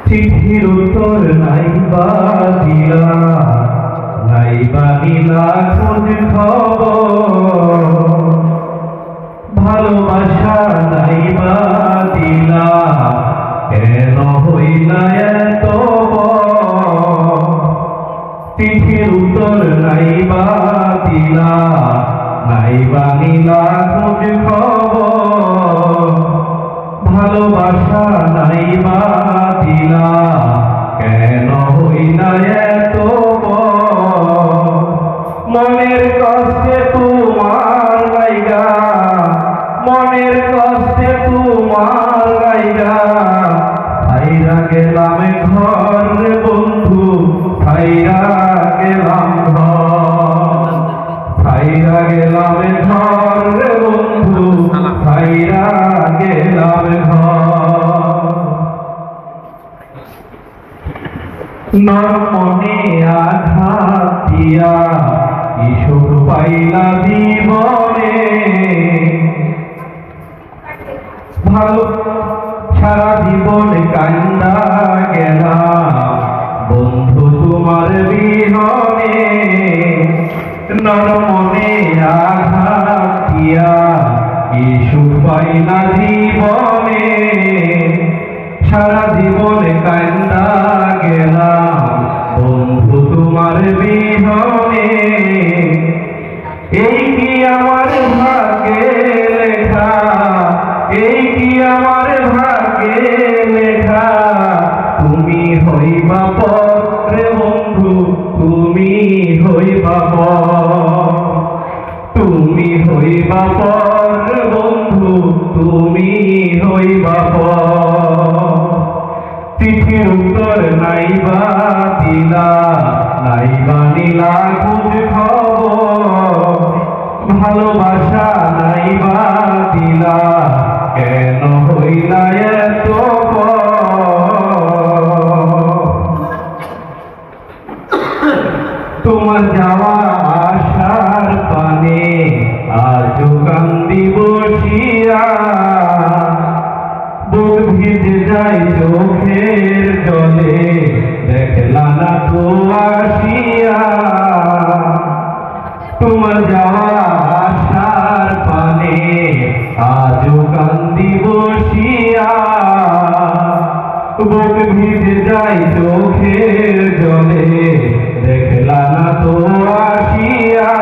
চিঠির উত্তর নাইবা দিলা, নাইবা দিলা খোঁজ খবর, ভালোবাসা নাইবা দিলা, কেন হইলা এত বড়? চিঠির উত্তর নাইবা দিলা, নাইবা দিলা খোঁজ খবর, ভালোবাসা নাইবা দিলা, কেন হইলা এত বড়? মনের কষ্টে তোমার লাইগা, মনের কষ্টে তোমার লাইগা, হাইরা গেলাম ঘর রে বন্ধু, হাইরা গেলাম ঘর, হাইরা গেলাম ঘর রে বন্ধু, হাইরা গেলাম ঘর। নরমনে আঘাত দিয়া ঈশ্বর পাইলা জীবনে, ভালো সারা জীবন কান্দা গেলা বন্ধু তোমার বিহনে। নরমনে আঘাত দিয়া ঈশ্বর পাইলা জীবনে, সারা জীবন কান্দা গেলাম বন্ধু তোমার বিহনে। এই কি আমার ভাগ্যে লেখা, এই কি আমার ভাগ্যে লেখা, তুমি হইবা পর রে বন্ধু, তুমি হইবা পর, তুমি হইবা পর বন্ধু, তুমি হইবা পর। চিঠির উত্তর নাইবা দিলা, নাইবা দিলা খোঁজ খবর, ভালোবাসা নাইবা দিলা, কেন হইলা এত তোমার যাওয়া আশার পানে আজও কান্দি বসিয়া, বুক ভিজে যায় চোখের জলে, দেখলা না তো আসিয়া। তোমার যাওয়া আশার পানে আজও কান্দি বসিয়া, বুক ভিজে যায় চোখের জলে, দেখলা না তো আসিয়া।